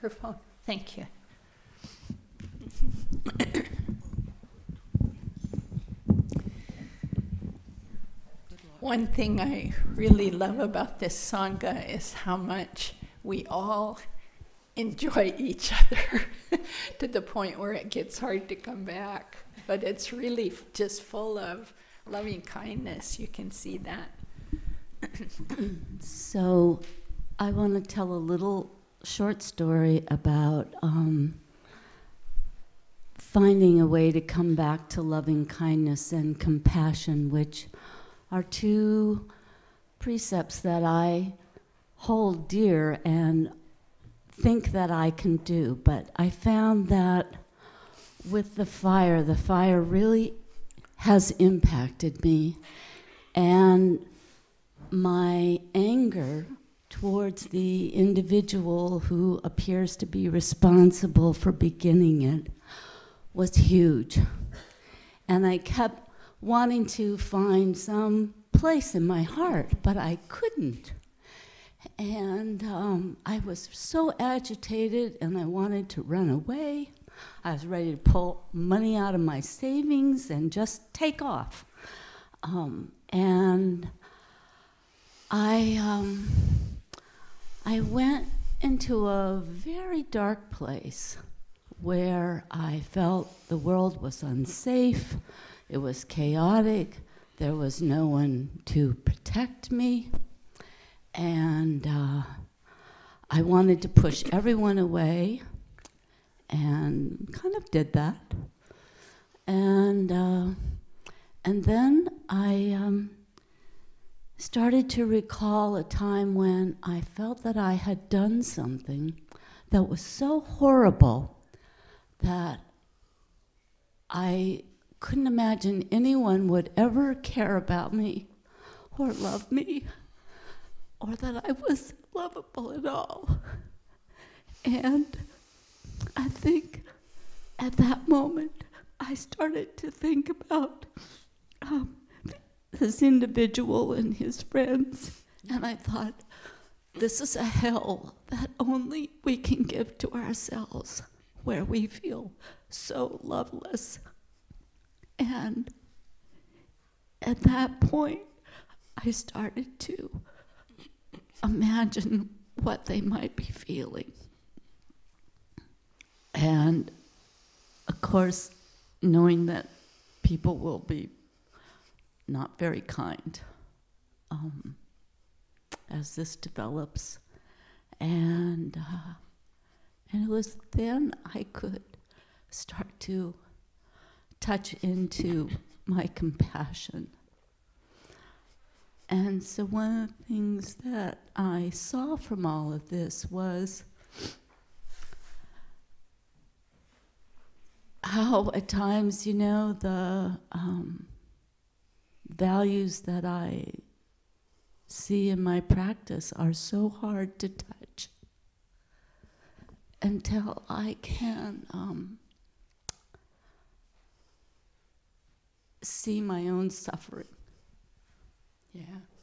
microphone? Thank you. One thing I really love about this Sangha is how much we all enjoy each other to the point where it gets hard to come back. But it's really just full of loving kindness. You can see that. So I want to tell a little short story about finding a way to come back to loving kindness and compassion, which are two precepts that I hold dear and think that I can do. But I found that with the fire really has impacted me. And my anger towards the individual who appears to be responsible for beginning it was huge. And I kept wanting to find some place in my heart, but I couldn't. And I was so agitated, and I wanted to run away. I was ready to pull money out of my savings and just take off. And I went into a very dark place where I felt the world was unsafe, it was chaotic, there was no one to protect me, and I wanted to push everyone away, and kind of did that. And then I started to recall a time when I felt that I had done something that was so horrible that I couldn't imagine anyone would ever care about me or love me or that I was lovable at all. And I think at that moment I started to think about this individual and his friends, and I thought, this is a hell that only we can give to ourselves, where we feel so loveless. And at that point, I started to imagine what they might be feeling. And of course, knowing that people will be not very kind as this develops. And it was then I could start to touch into my compassion. And so one of the things that I saw from all of this was how at times, the values that I see in my practice are so hard to touch until I can see my own suffering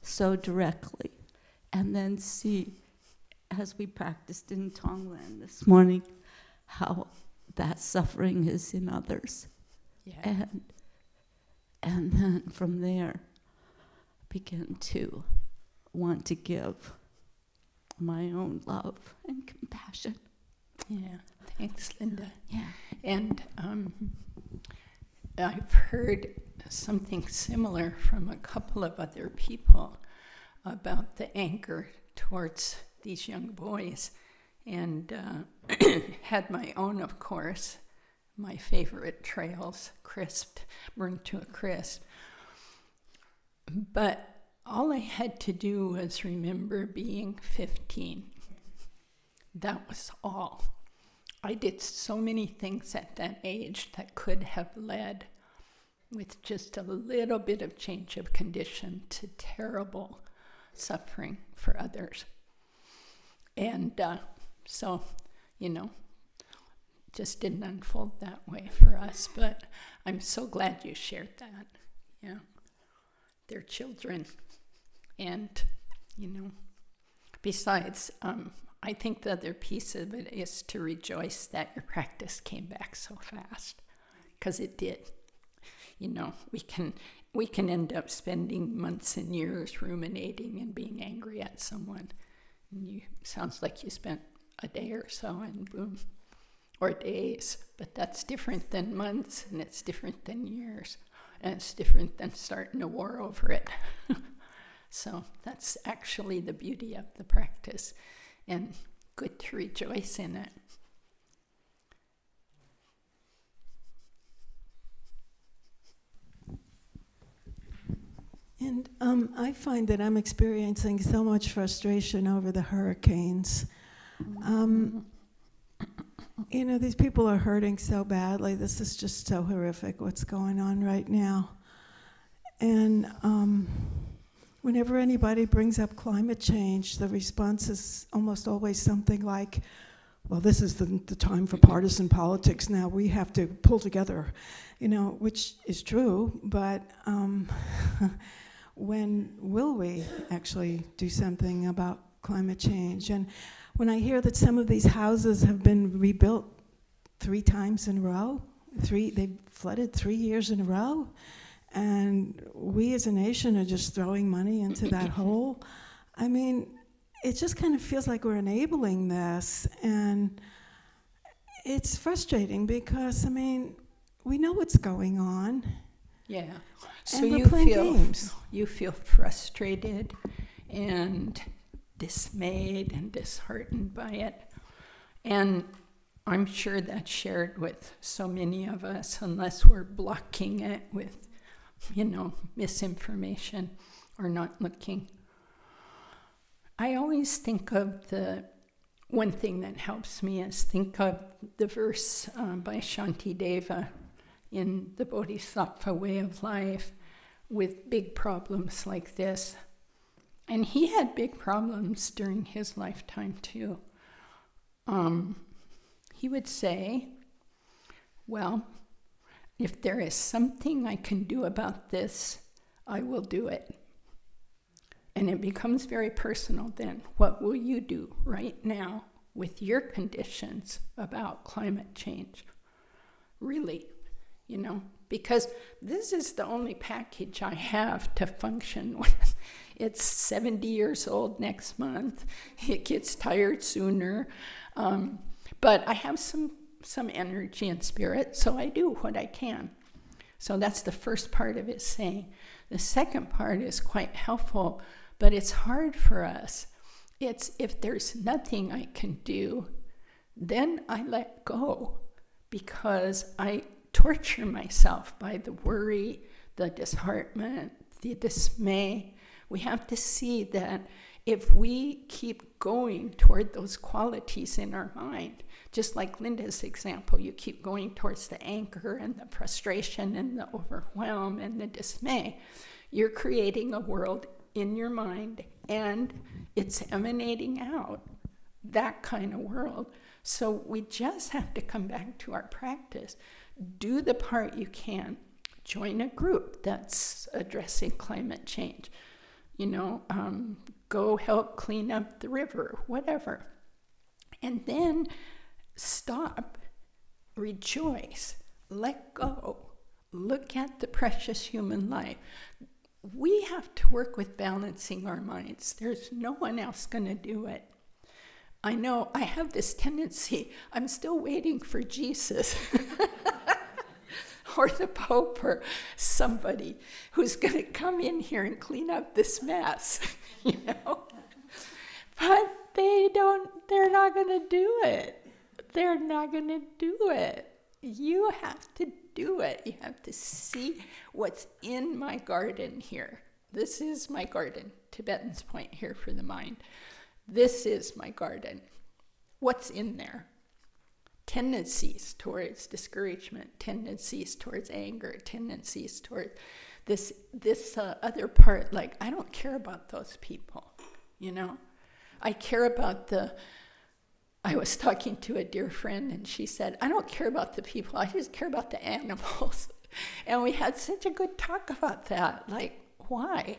so directly, and then see, as we practiced in Tonglen this morning, how that suffering is in others. And then from there, begin to want to give my own love and compassion. Yeah, thanks, Linda. Yeah. And I've heard something similar from a couple of other people about the anger towards these young boys, and had my own, of course. My favorite trails, crisped, burned to a crisp. But all I had to do was remember being 15. That was all. I did so many things at that age that could have led, with just a little bit of change of condition, to terrible suffering for others. And so, just didn't unfold that way for us, but I'm so glad you shared that. Yeah, they're children, and besides, I think the other piece of it is to rejoice that your practice came back so fast, because it did. You know, we can end up spending months and years ruminating and being angry at someone. And sounds like you spent a day or so and boom, or days, but that's different than months, and it's different than years, and it's different than starting a war over it. So that's actually the beauty of the practice, and good to rejoice in it. And I find that I'm experiencing so much frustration over the hurricanes. You know, these people are hurting so badly. This is just so horrific what's going on right now. And whenever anybody brings up climate change, the response is almost always something like, well, this is the time for partisan politics now. We have to pull together, you know, which is true, but when will we actually do something about climate change? And when I hear that some of these houses have been rebuilt 3 times in a row, they've flooded 3 years in a row, and we as a nation are just throwing money into that hole, I mean, it just kind of feels like we're enabling this, and it's frustrating because, I mean, we know what's going on. Yeah. So And we're playing games. You feel frustrated and dismayed and disheartened by it. And I'm sure that's shared with so many of us, unless we're blocking it with, you know, misinformation or not looking. I always think of one thing that helps me is think of the verse by Shantideva in the Bodhisattva way of life with big problems like this. And he had big problems during his lifetime too. He would say, well, if there is something I can do about this, I will do it. And it becomes very personal then. What will you do right now with your conditions about climate change? Really, you know, because this is the only package I have to function with. It's 70 years old next month. It gets tired sooner. But I have some energy and spirit, so I do what I can. So that's the first part of it saying. The second part is quite helpful, but it's hard for us. It's if there's nothing I can do, then I let go, because I torture myself by the worry, the disheartenment, the dismay. We have to see that if we keep going toward those qualities in our mind, just like Linda's example, you keep going towards the anger and the frustration and the overwhelm and the dismay, you're creating a world in your mind, and it's emanating out, that kind of world. So we just have to come back to our practice. Do the part you can. Join a group that's addressing climate change. You know, go help clean up the river, whatever. And then stop, rejoice, let go, look at the precious human life. We have to work with balancing our minds. There's no one else going to do it. I know I have this tendency, I'm still waiting for Jesus or the Pope or somebody who's going to come in here and clean up this mess, you know. But they're not going to do it. They're not going to do it. You have to do it. You have to see what's in my garden here. This is my garden. Tibetan's point here for the mind. This is my garden. What's in there? Tendencies towards discouragement, tendencies towards anger, tendencies towards this other part, like, I don't care about those people, you know? I care about I was talking to a dear friend, and she said, I don't care about the people, I just care about the animals. And we had such a good talk about that. Like, why?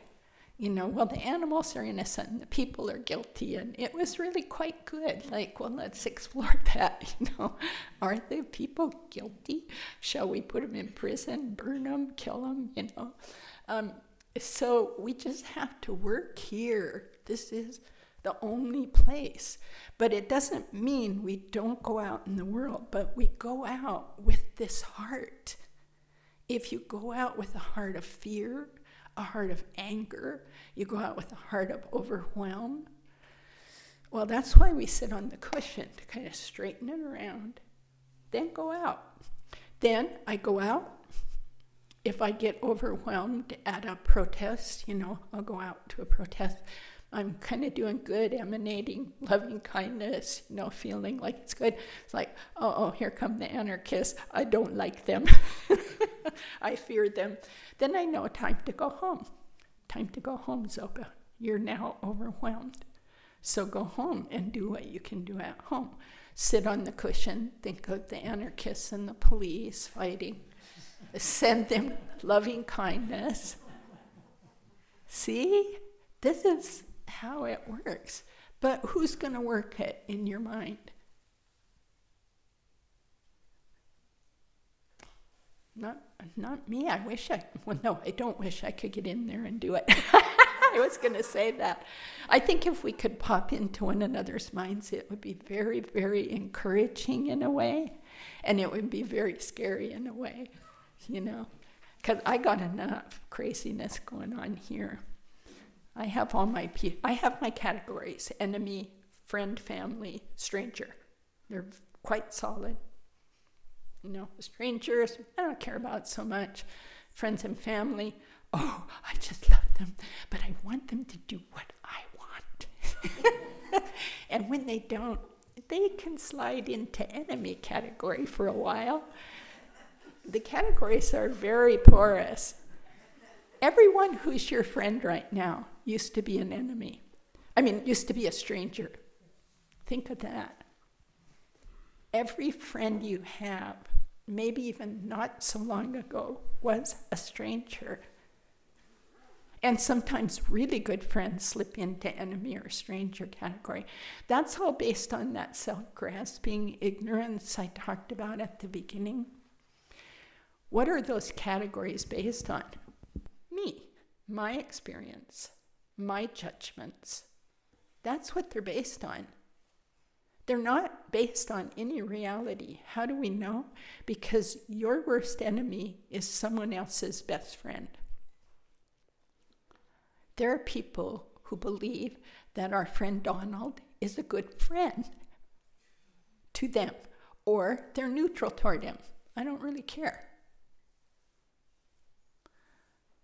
well, the animals are innocent and the people are guilty. And it was really quite good. Like, well, let's explore that, Are the people guilty? Shall we put them in prison, burn them, kill them, So we just have to work here. This is the only place. But it doesn't mean we don't go out in the world, but we go out with this heart. If you go out with a heart of fear, a heart of anger, you go out with a heart of overwhelm, well, that's why we sit on the cushion, to kind of straighten it around, then go out. Then I go out. If I get overwhelmed at a protest, I'll go out to a protest. I'm kind of doing good, emanating loving kindness, feeling like it's good. It's like, oh, here come the anarchists. I don't like them. I fear them. Then I know time to go home. Time to go home, Zopa. You're now overwhelmed. So go home and do what you can do at home. Sit on the cushion, think of the anarchists and the police fighting. Send them loving kindness. See? This is how it works. But who's going to work it in your mind? Not me. I don't wish I could get in there and do it. I was going to say that. I think if we could pop into one another's minds, it would be very, very encouraging in a way, and it would be very scary in a way, because I got enough craziness going on here. I have my categories: enemy, friend, family, stranger. They're quite solid. Strangers, I don't care about so much. Friends and family, oh, I just love them, but I want them to do what I want. And when they don't, they can slide into enemy category for a while. The categories are very porous. Everyone who's your friend right now used to be an enemy. Used to be a stranger. Think of that. Every friend you have, maybe even not so long ago, was a stranger. And sometimes really good friends slip into enemy or stranger category. That's all based on that self-grasping ignorance I talked about at the beginning. What are those categories based on? Me, my experience, my judgments. That's what they're based on. They're not based on any reality. How do we know? Because your worst enemy is someone else's best friend. There are people who believe that our friend Donald is a good friend to them, or they're neutral toward him. I don't really care.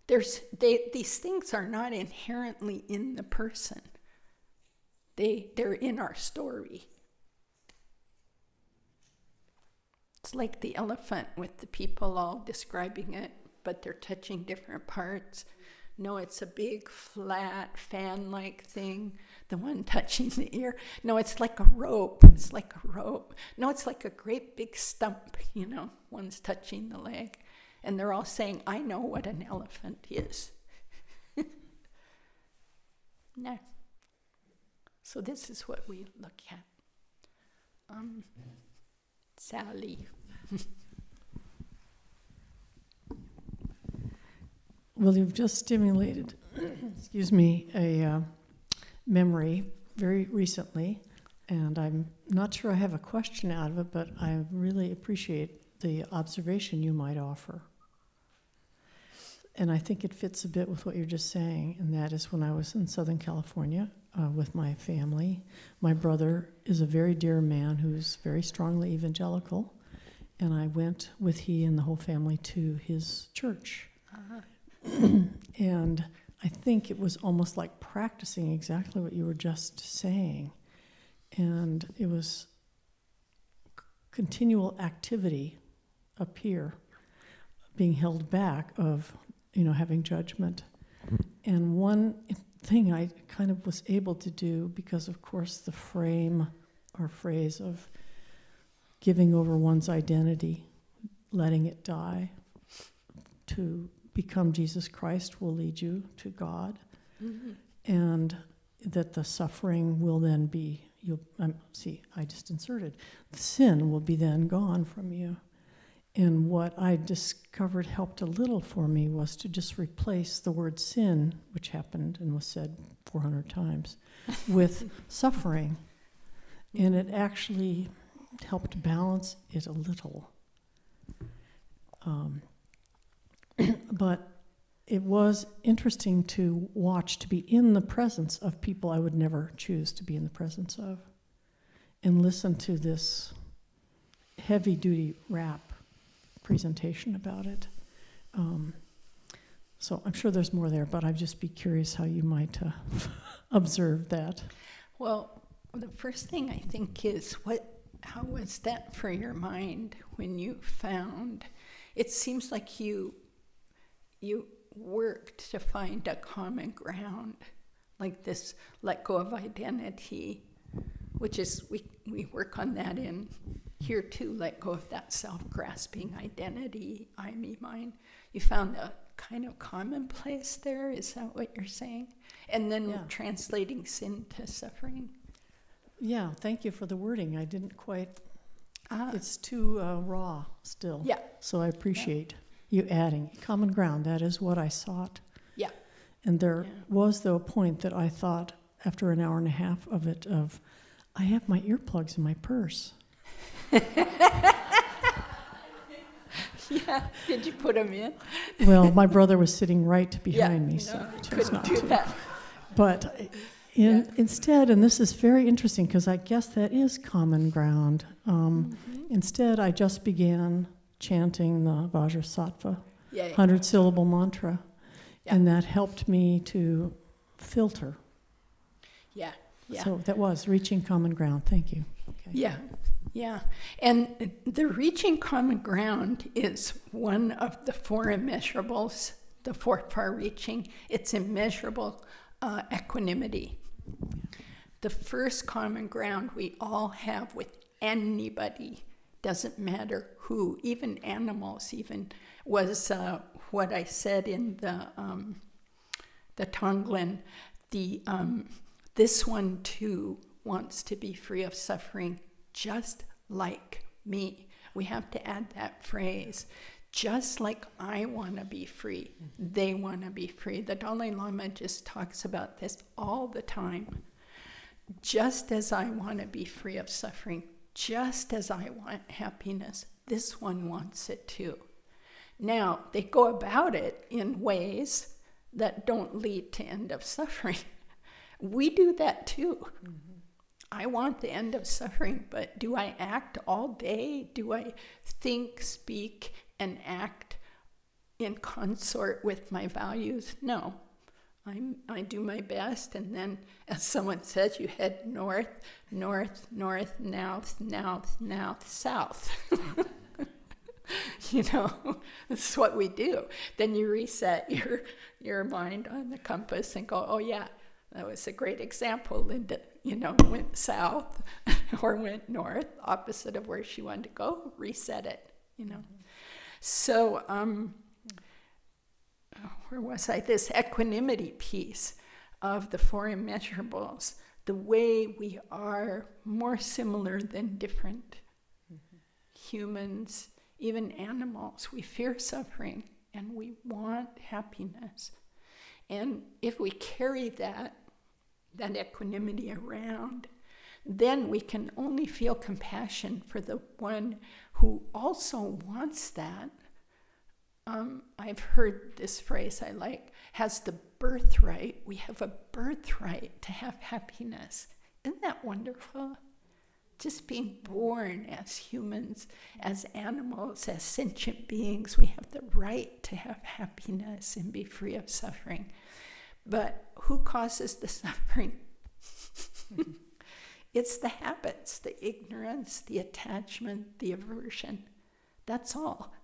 These things are not inherently in the person. They're in our story. It's like the elephant with the people all describing it, but they're touching different parts. No, it's a big, flat, fan-like thing. The one touching the ear. No, it's like a rope. It's like a rope. No, it's like a great big stump, One's touching the leg. And they're all saying, I know what an elephant is. No. So this is what we look at. Sally. Well, you've just stimulated, a memory very recently, and I'm not sure I have a question out of it, but I really appreciate the observation you might offer. And I think it fits a bit with what you're just saying, and that is when I was in Southern California with my family. My brother is a very dear man who's very strongly evangelical, and I went with he and the whole family to his church. Uh-huh. And I think it was almost like practicing exactly what you were just saying. And it was continual activity up here, being held back of, having judgment. And one thing I kind of was able to do, because of course the frame or phrase of giving over one's identity, letting it die, to become Jesus Christ will lead you to God. and that the suffering will then be, I just inserted, the sin will be then gone from you. And what I discovered helped a little for me was to just replace the word sin, which happened and was said 400 times, with suffering. And it actually helped balance it a little. But it was interesting to watch, to be in the presence of people I would never choose to be in the presence of, and listen to this heavy-duty rap presentation about it. So I'm sure there's more there, but I'd just be curious how you might observe that. Well, the first thing I think is, how was that for your mind when you found, it seems like you worked to find a common ground, like this let go of identity, which is, we work on that in here too, let go of that self-grasping identity, I, me, mine. You found a kind of common place there, is that what you're saying? And then translating sin to suffering? Yeah, thank you for the wording. I didn't quite, it's too raw still. Yeah. So I appreciate you adding common ground. That is what I sought. Yeah. And there was, though, a point that I thought, after an hour and a half of it, I have my earplugs in my purse. Yeah, did you put them in? Well, my brother was sitting right behind me, so I chose not to. That. But instead, and this is very interesting because I guess that is common ground, instead I just began chanting the Vajrasattva 100-syllable mantra, and that helped me to filter. Yeah. So that was reaching common ground. Thank you. Okay. Yeah. And the reaching common ground is one of the four immeasurables, the four far-reaching. It's immeasurable equanimity. The first common ground we all have with anybody, doesn't matter who, even animals, even was what I said in the Tonglen. This one too wants to be free of suffering, just like me. We have to add that phrase. Just like I want to be free, they want to be free. The Dalai Lama just talks about this all the time. Just as I want to be free of suffering, just as I want happiness, this one wants it too. Now, they go about it in ways that don't lead to end of suffering. We do that too. I want the end of suffering, but do I act all day? Do I think, speak, and act in consort with my values? No. I do my best, and then, as someone says, you head north, north, north, north, south. You know, that's what we do. Then you reset your mind on the compass and go, oh yeah, that was a great example. Linda, went south or went north, opposite of where she wanted to go, reset it, So, where was I? This equanimity piece of the four immeasurables, the way we are more similar than different. Humans, even animals, we fear suffering and we want happiness. And if we carry that equanimity around, then we can only feel compassion for the one who also wants that. I've heard this phrase I like, has the birthright. We have a birthright to have happiness. Isn't that wonderful? Just being born as humans, as animals, as sentient beings, we have the right to have happiness and be free of suffering. But who causes the suffering? It's the habits, the ignorance, the attachment, the aversion. That's all.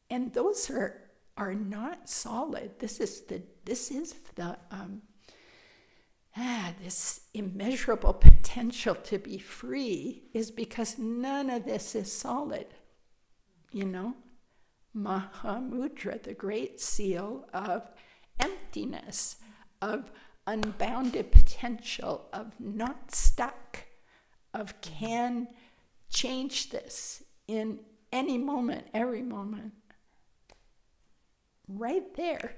And those are not solid. This immeasurable potential to be free is because none of this is solid. Mahamudra, the great seal of emptiness, of unbounded potential, of not stuck, of can change this in any moment, every moment. Right there.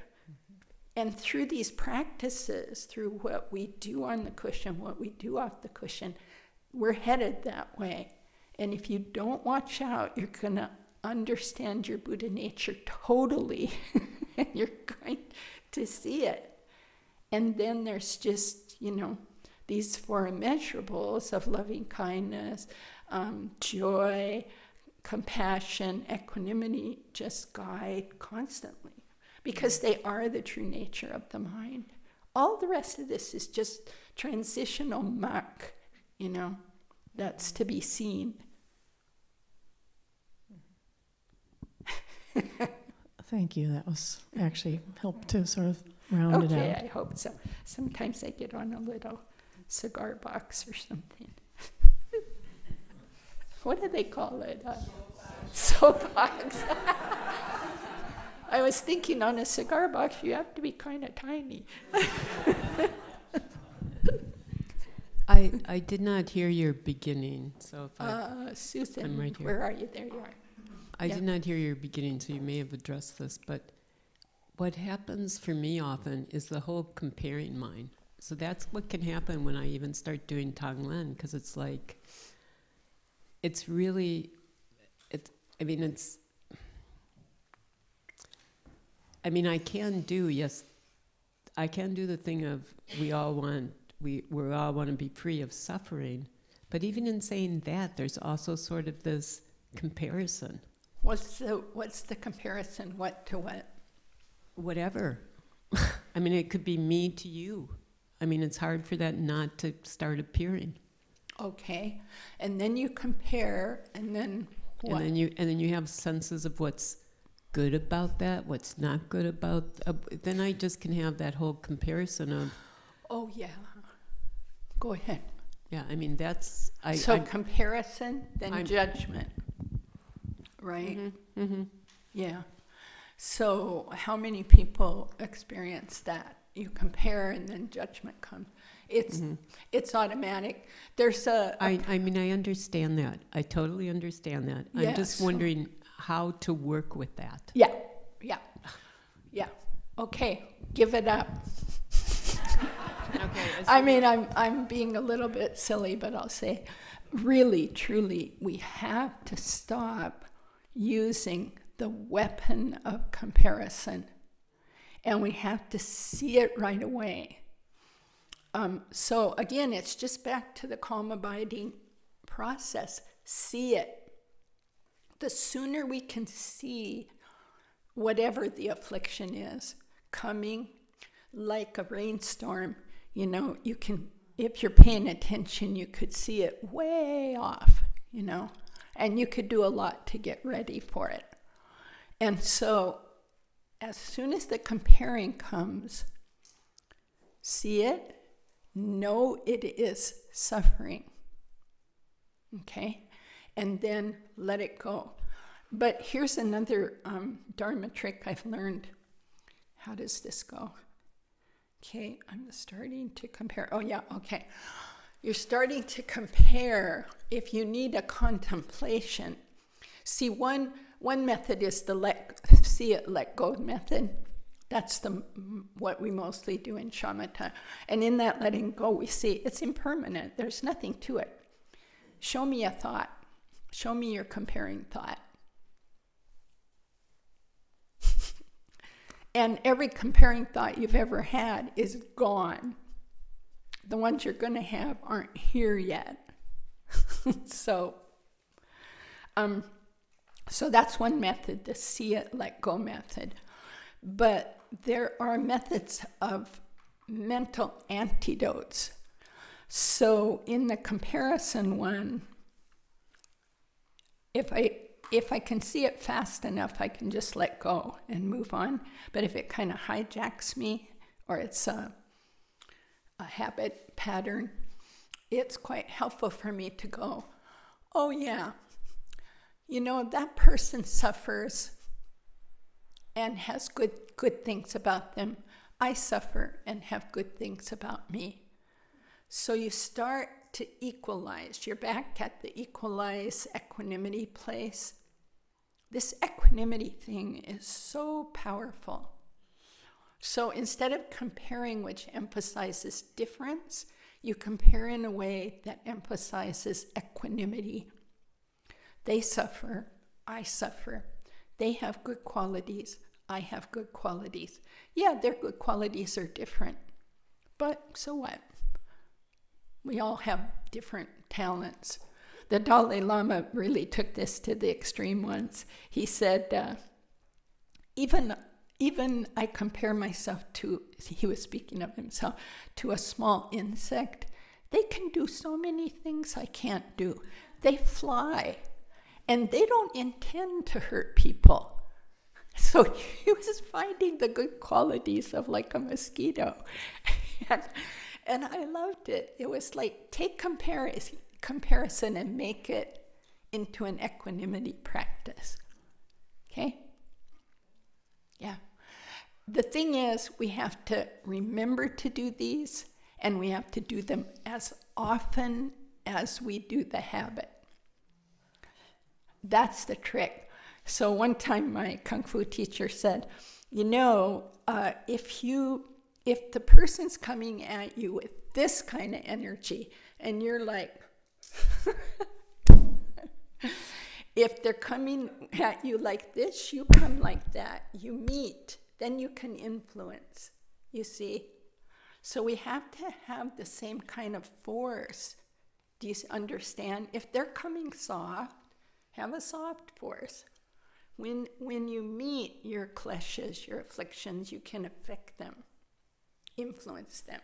And through these practices, through what we do on the cushion, what we do off the cushion, we're headed that way. And if you don't watch out, you're going to understand your Buddha nature totally. And you're going to see it. And then there's just, these four immeasurables of loving kindness, joy, compassion, equanimity, just guide constantly. Because they are the true nature of the mind. All the rest of this is just transitional muck, that's to be seen. Thank you. That was actually helped to sort of round it out. Okay, I hope so. Sometimes I get on a little cigar box or something. What do they call it? Soapbox. I was thinking on a cigar box, you have to be kind of tiny. I did not hear your beginning, so if Susan, I'm right here. where are you? There you are. I did not hear your beginning, so you may have addressed this, but what happens for me often is the whole comparing mind. So that's what can happen when I even start doing Tonglen, because it's like, it's really, I can do the thing of we all want to be free of suffering, but even in saying that, there's also sort of this comparison. What's the comparison? What to what? Whatever. It could be me to you. It's hard for that not to start appearing. Okay, and then you compare, and then what? And then you have senses of what's good about that, what's not good about. Then I just can have that whole comparison of. Oh yeah. Go ahead. Yeah, that's. Comparison, then judgment. Right? Mm-hmm, mm-hmm. Yeah. So how many people experience that? You compare and then judgment comes. It's automatic. There's I understand that. I totally understand that. Yes. I'm just wondering how to work with that. Yeah. Okay, give it up. Okay. I'm being a little bit silly, but I'll say, really, truly, we have to stop using the weapon of comparison, and we have to see it right away. So again, it's just back to the calm abiding process. See it. The sooner we can see whatever the affliction is coming, like a rainstorm, you can, if you're paying attention, you could see it way off, and you could do a lot to get ready for it. And so as soon as the comparing comes, see it, know it is suffering, okay? And then let it go. But here's another Dharma trick I've learned. How does this go? Okay, I'm starting to compare. Oh yeah, okay. You're starting to compare if you need a contemplation. See, one method is the see it, let go method. That's what we mostly do in shamatha. And in that letting go, we see it's impermanent. There's nothing to it. Show me a thought. Show me your comparing thought. And every comparing thought you've ever had is gone. The ones you're going to have aren't here yet. So that's one method, the see it, let go method. But there are methods of mental antidotes. So in the comparison one, if I can see it fast enough, I can just let go and move on. But if it kind of hijacks me, or it's a habit pattern, it's quite helpful for me to go, oh yeah, that person suffers and has good things about them. I suffer and have good things about me. So you start to equalize. You're back at the equalize equanimity place. This equanimity thing is so powerful. So instead of comparing, which emphasizes difference, you compare in a way that emphasizes equanimity. They suffer, I suffer. They have good qualities, I have good qualities. Yeah, their good qualities are different, but so what? We all have different talents. The Dalai Lama really took this to the extreme once. He said, even I compare myself to, he was speaking of himself, to a small insect. They can do so many things I can't do. They fly, and they don't intend to hurt people. So he was finding the good qualities of like a mosquito. And I loved it. It was like, take comparison and make it into an equanimity practice. Okay? Yeah. The thing is, we have to remember to do these, and we have to do them as often as we do the habit. That's the trick. So one time my Kung Fu teacher said, if the person's coming at you with this kind of energy, and you're like, if they're coming at you like this, you come like that. You meet, then you can influence, you see? So we have to have the same kind of force. Do you understand? If they're coming soft, have a soft force. When you meet your kleshas, your afflictions, you can affect them, influence them.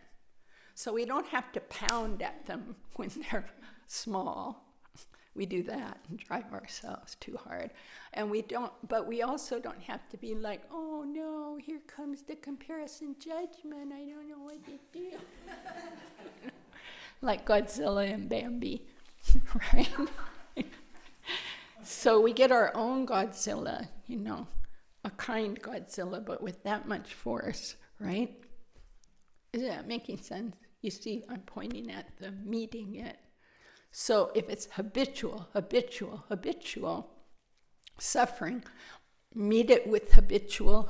So we don't have to pound at them when they're small. We do that and drive ourselves too hard. But we also don't have to be like, oh no, here comes the comparison judgment. I don't know what to do. Like Godzilla and Bambi, right? So we get our own Godzilla, a kind Godzilla, but with that much force, right? Is that making sense? You see, I'm pointing at the meeting it. So if it's habitual suffering, meet it with habitual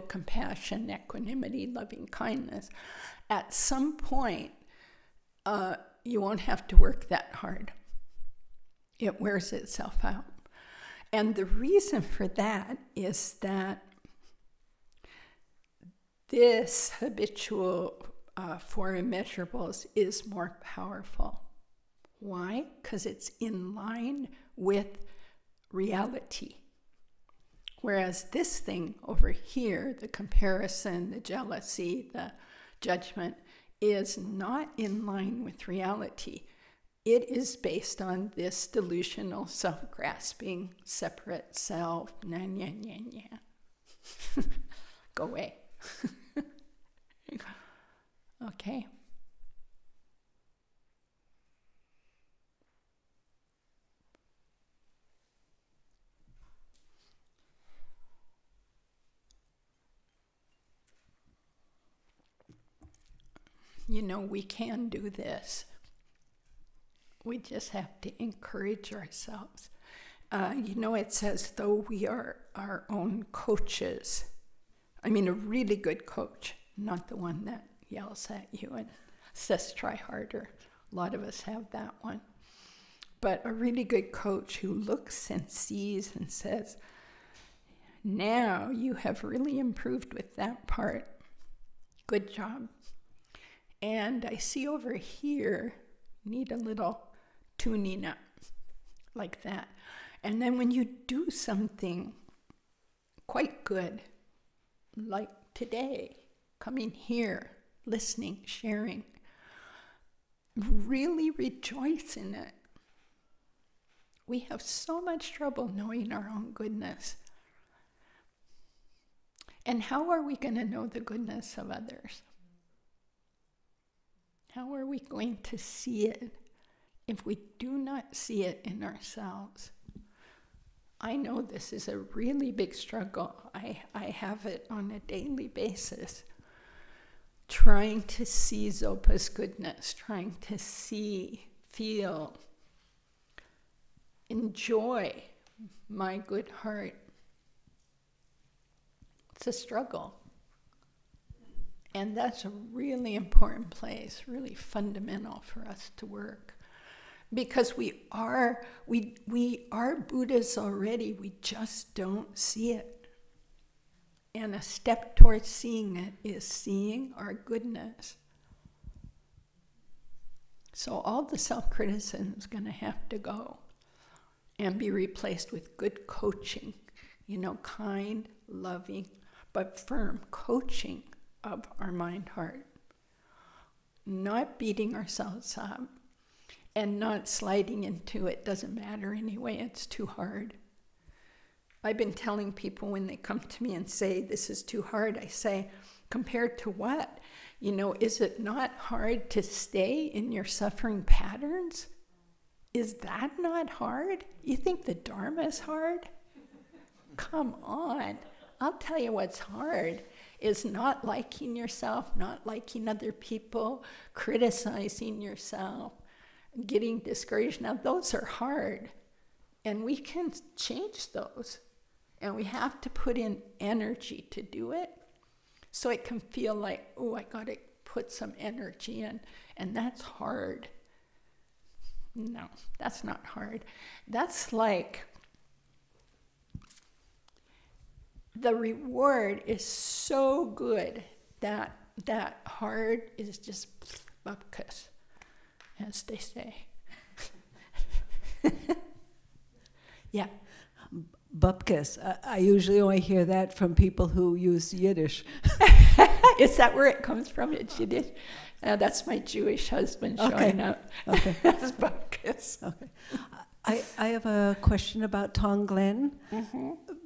compassion, equanimity, loving kindness. At some point, you won't have to work that hard. It wears itself out. And the reason for that is that this habitual for immeasurables is more powerful. Why? Because it's in line with reality. Whereas this thing over here, the comparison, the jealousy, the judgment, is not in line with reality. It is based on this delusional self-grasping, separate self, go away. Okay. We can do this. We just have to encourage ourselves. It says, though we are our own coaches. I mean, a really good coach, not the one that yells at you and says, try harder. A lot of us have that one. But a really good coach who looks and sees and says, now you have really improved with that part. Good job. And I see over here, need a little tuning up, like that. And then when you do something quite good, like today, coming here, listening, sharing, really rejoice in it. We have so much trouble knowing our own goodness. And how are we going to know the goodness of others? How are we going to see it if we do not see it in ourselves? I know this is a really big struggle. I have it on a daily basis. Trying to see Zopa's goodness, trying to see, feel, enjoy my good heart. It's a struggle. And that's a really important place, really fundamental for us to work. Because we are Buddhas already, we just don't see it. And a step towards seeing it is seeing our goodness. So all the self-criticism is going to have to go and be replaced with good coaching, kind, loving, but firm coaching of our mind heart. Not beating ourselves up and not sliding into it doesn't matter anyway, it's too hard. I've been telling people when they come to me and say, this is too hard, I say, compared to what? Is it not hard to stay in your suffering patterns? Is that not hard? You think the Dharma is hard? Come on. I'll tell you what's hard is not liking yourself, not liking other people, criticizing yourself, getting discouraged. Now, those are hard, and we can change those. And we have to put in energy to do it. So it can feel like, oh, I got to put some energy in. And that's hard. No, that's not hard. That's like the reward is so good that hard is just bupkis, as they say. Yeah. Bupkis. I usually only hear that from people who use Yiddish. Is that where it comes from? It's Yiddish? That's my Jewish husband showing up. Okay. That's bupkis. Okay. I have a question about Tonglen,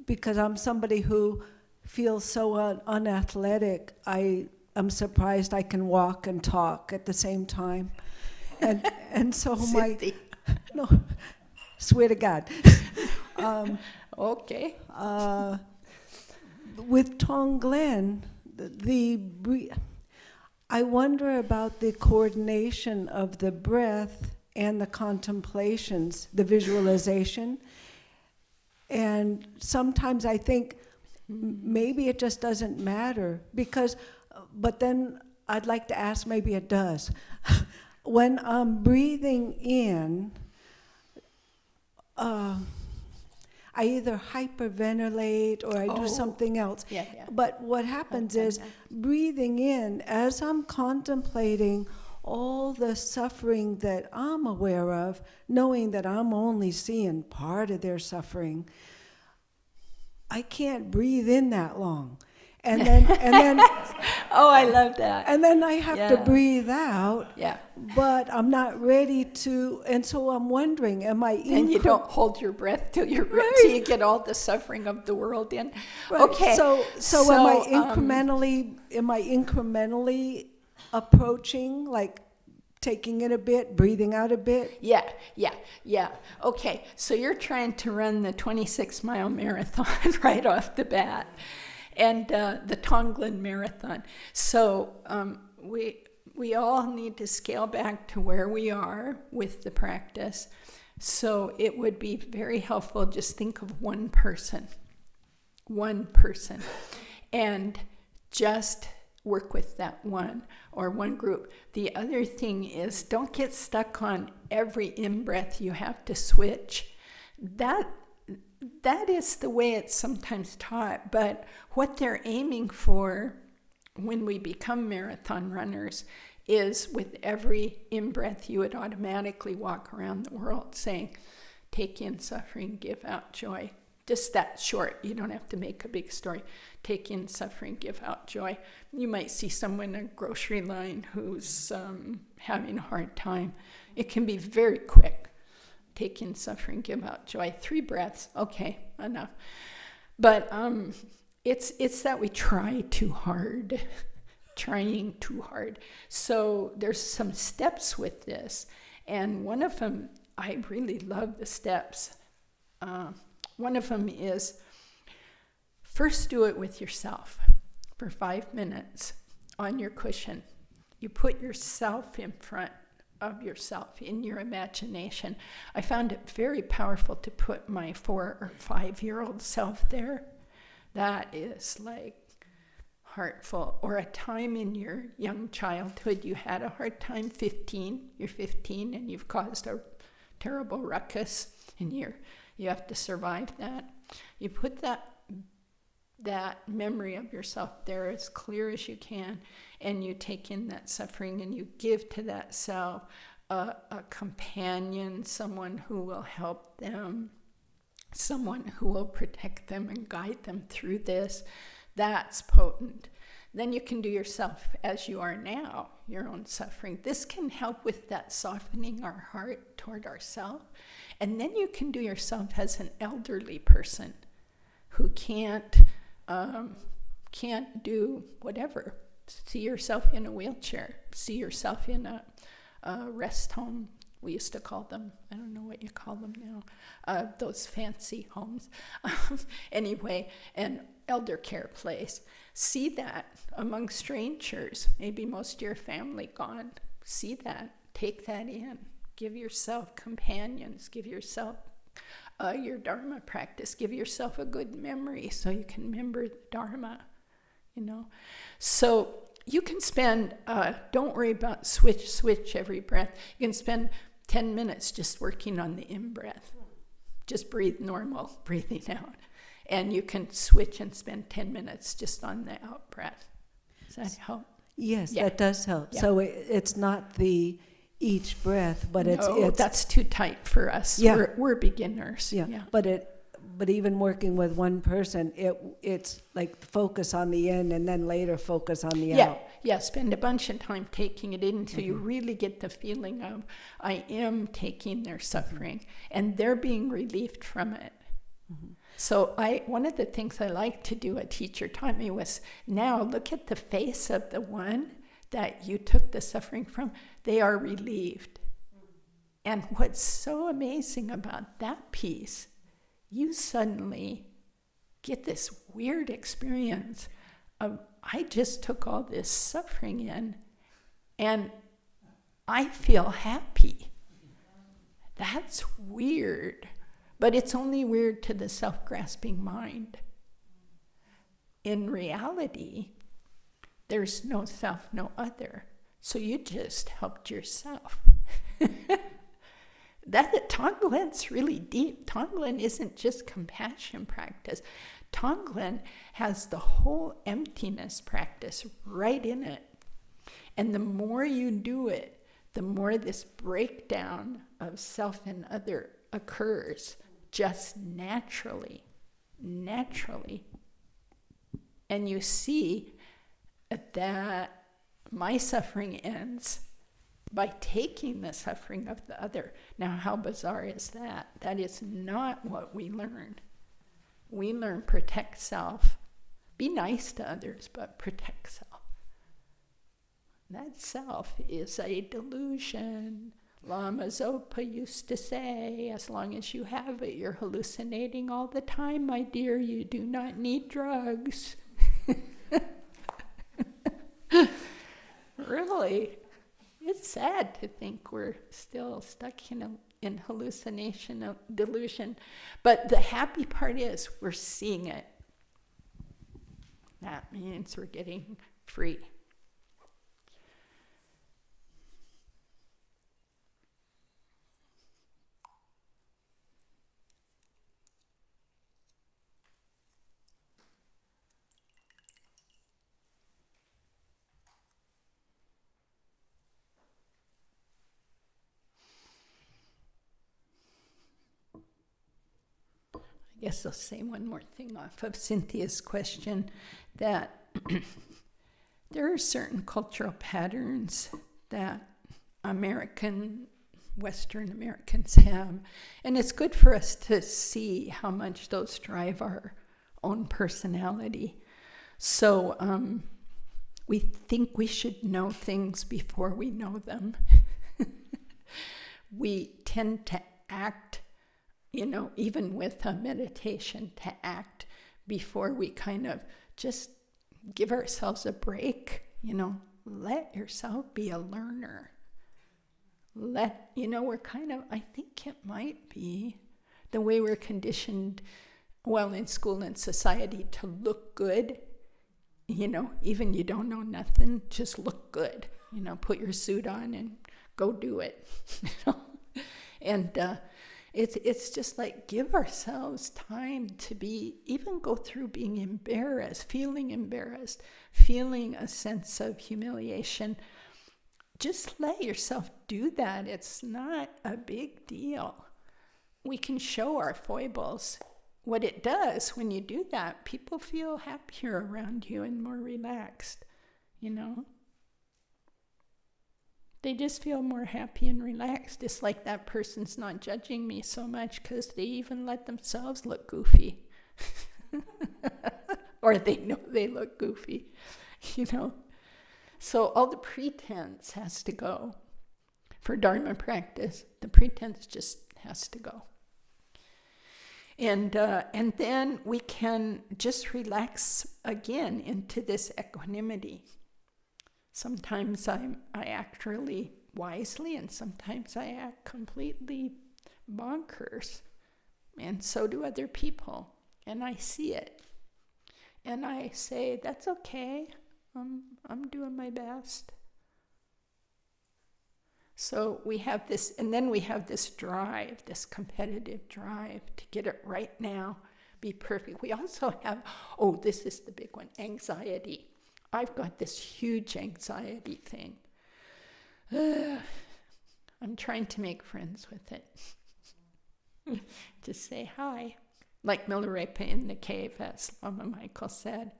because I'm somebody who feels so unathletic. I am surprised I can walk and talk at the same time. And so no, swear to God. Okay. With Tonglen, I wonder about the coordination of the breath and the contemplations, the visualization. And sometimes I think maybe it just doesn't matter but then I'd like to ask, maybe it does. When I'm breathing in, I either hyperventilate or I do something else. Yeah. But what happens is, breathing in, as I'm contemplating all the suffering that I'm aware of, knowing that I'm only seeing part of their suffering, I can't breathe in that long. And then oh, I love that. And then I have to breathe out. Yeah. But I'm not ready to, and so I'm wondering, am I And you don't hold your breath till you're ready, till you get all the suffering of the world in. Right. Okay. So am I incrementally approaching, like taking in a bit, breathing out a bit? Yeah. Okay, so you're trying to run the 26-mile marathon right off the bat, and the Tonglen Marathon. So we all need to scale back to where we are with the practice. So it would be very helpful, just think of one person, and just work with that one or one group. The other thing is, don't get stuck on every in-breath you have to switch. That is the way it's sometimes taught, but what they're aiming for when we become marathon runners is with every in-breath you would automatically walk around the world saying, take in suffering, give out joy. Just that short. You don't have to make a big story. Take in suffering, give out joy. You might see someone in a grocery line who's having a hard time. It can be very quick. Take in suffering, give out joy. 3 breaths. Okay, enough. But it's that we try too hard. Trying too hard. So there's some steps with this. And one of them, I really love the steps. One of them is, first do it with yourself for 5 minutes on your cushion. You put yourself in front of yourself in your imagination. I found it very powerful to put my 4 or 5-year-old self there. That is like heartful. Or a time in your young childhood you had a hard time. 15, you're 15 and you've caused a terrible ruckus and you have to survive that. You put that memory of yourself there as clear as you can, and you take in that suffering and you give to that self a companion, someone who will help them, someone who will protect them and guide them through this. That's potent. Then you can do yourself as you are now, your own suffering. This can help with that softening our heart toward ourselves. And then you can do yourself as an elderly person who can't do whatever. See yourself in a wheelchair. See yourself in a rest home. We used to call them, I don't know what you call them now, those fancy homes. Anyway, an elder care place. See that among strangers, maybe most of your family gone. See that, take that in. Give yourself companions, give yourself your Dharma practice, give yourself a good memory so you can remember the Dharma, you know. So you can spend, don't worry about switch every breath. You can spend 10 minutes just working on the in-breath. Just breathe normal, breathing out. And you can switch and spend 10 minutes just on the out-breath. Does that help? Yes, Yeah. that does help. Yeah. So it's not the each breath, but No, it's that's too tight for us. Yeah. We're beginners. yeah. Yeah. But even working with one person, it's like focus on the in and then later focus on the out. Yeah, spend a bunch of time taking it in until you really get the feeling of, I am taking their suffering, and they're being relieved from it. So one of the things I like to do, a teacher taught me, was now look at the face of the one that you took the suffering from. They are relieved. And what's so amazing about that piece, you suddenly get this weird experience of, I just took all this suffering in and I feel happy. That's weird. But it's only weird to the self-grasping mind. In reality, there's no self, no other. So you just helped yourself. Tonglen's really deep. Tonglen isn't just compassion practice. Tonglen has the whole emptiness practice right in it. And the more you do it, the more this breakdown of self and other occurs just naturally. And you see that my suffering ends by taking the suffering of the other. Now, how bizarre is that? That is not what we learn. We learn protect self. Be nice to others, but protect self. That self is a delusion. Lama Zopa used to say, as long as you have it, you're hallucinating all the time, my dear. You do not need drugs. Really, it's sad to think we're still stuck in hallucination, delusion. But the happy part is we're seeing it. That means we're getting free. I guess I'll say one more thing off of Cynthia's question, that there are certain cultural patterns that Western Americans have, and it's good for us to see how much those drive our own personality. So we think we should know things before we know them. We tend to act even with a meditation, to act before we kind of just give ourselves a break. Let yourself be a learner. We're kind of, I think it might be the way we're conditioned, well, in school and society, to look good. Even you don't know nothing, just look good. Put your suit on and go do it. And it's just like, give ourselves time to even go through being embarrassed, feeling a sense of humiliation. Just let yourself do that. It's not a big deal. We can show our foibles. What it does when you do that, people feel happier around you and more relaxed, They just feel more happy and relaxed. It's like that person's not judging me so much because they even let themselves look goofy. Or they know they look goofy, So all the pretense has to go. For Dharma practice, the pretense just has to go. And then we can just relax again into this equanimity. Sometimes I act really wisely, and sometimes I act completely bonkers. And so do other people. And I see it. And I say, that's okay. I'm doing my best. So we have this, and then we have this drive, this competitive drive to get it right now, be perfect. We also have, this is the big one, anxiety. I've got this huge anxiety thing. I'm trying to make friends with it. Just say hi. Like Milarepa in the cave, as Lama Michael said.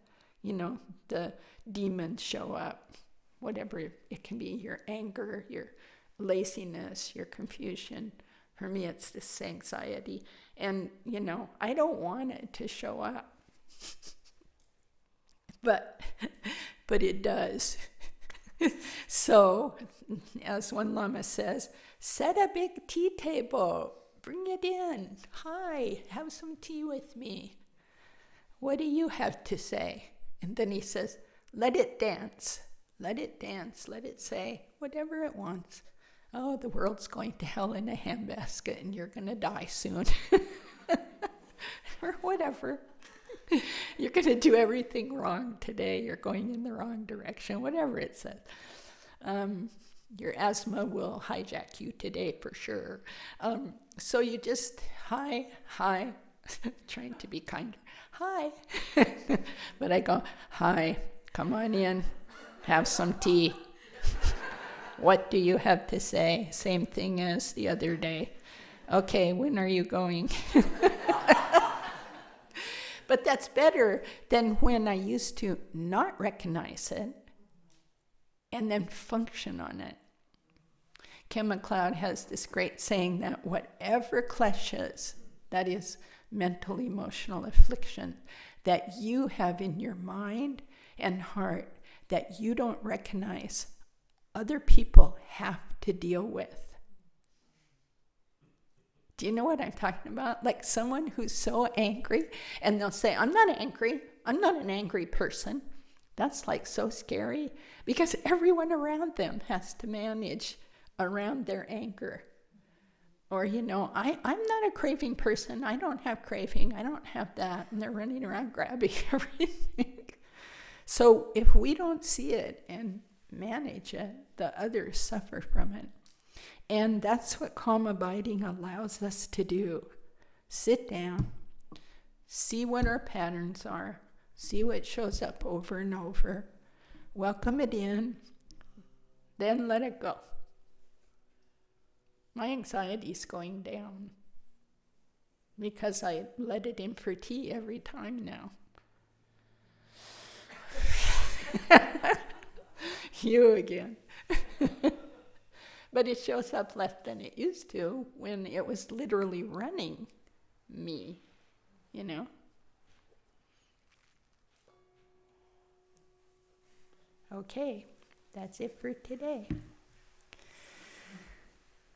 The demons show up. Whatever it can be, your anger, your laziness, your confusion. For me, it's this anxiety. And, I don't want it to show up. But it does. So, as one Lama says, set a big tea table. Bring it in. Hi, have some tea with me. What do you have to say? And then he says, let it dance. Let it dance. Let it say whatever it wants. Oh, the world's going to hell in a handbasket and you're going to die soon. Or whatever. You're going to do everything wrong today. You're going in the wrong direction. Whatever it says. Your asthma will hijack you today for sure. So you just, hi, trying to be kinder. Hi. But I go, hi, come on in, have some tea. What do you have to say? Same thing as the other day. Okay, when are you going? But that's better than when I used to not recognize it and then function on it. Ken MacLeod has this great saying that whatever kleshas, that is mental, emotional affliction, that you have in your mind and heart that you don't recognize, other people have to deal with. Do you know what I'm talking about? Like someone who's so angry, and they'll say, I'm not angry. I'm not an angry person. That's like so scary because everyone around them has to manage around their anger. Or, I'm not a craving person. I don't have craving. I don't have that. And they're running around grabbing everything. So if we don't see it and manage it, the others suffer from it. And that's what calm abiding allows us to do. Sit down, see what our patterns are, see what shows up over and over, welcome it in, then let it go. My anxiety's going down because I let it in for tea every time now. You again. But it shows up less than it used to when it was literally running me, Okay, that's it for today.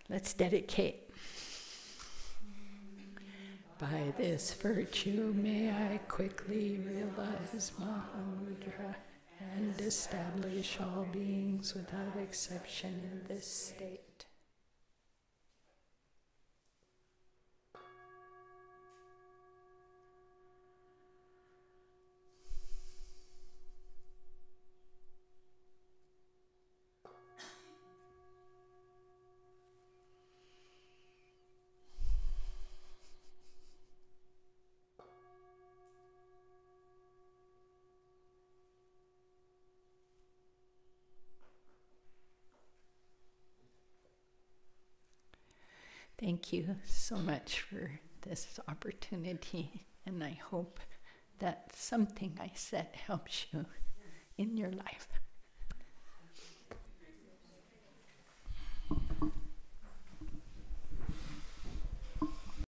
Let's dedicate. By this virtue may I quickly realize Mahamudra and establish all beings without exception in this state. Thank you so much for this opportunity, and I hope that something I said helps you in your life.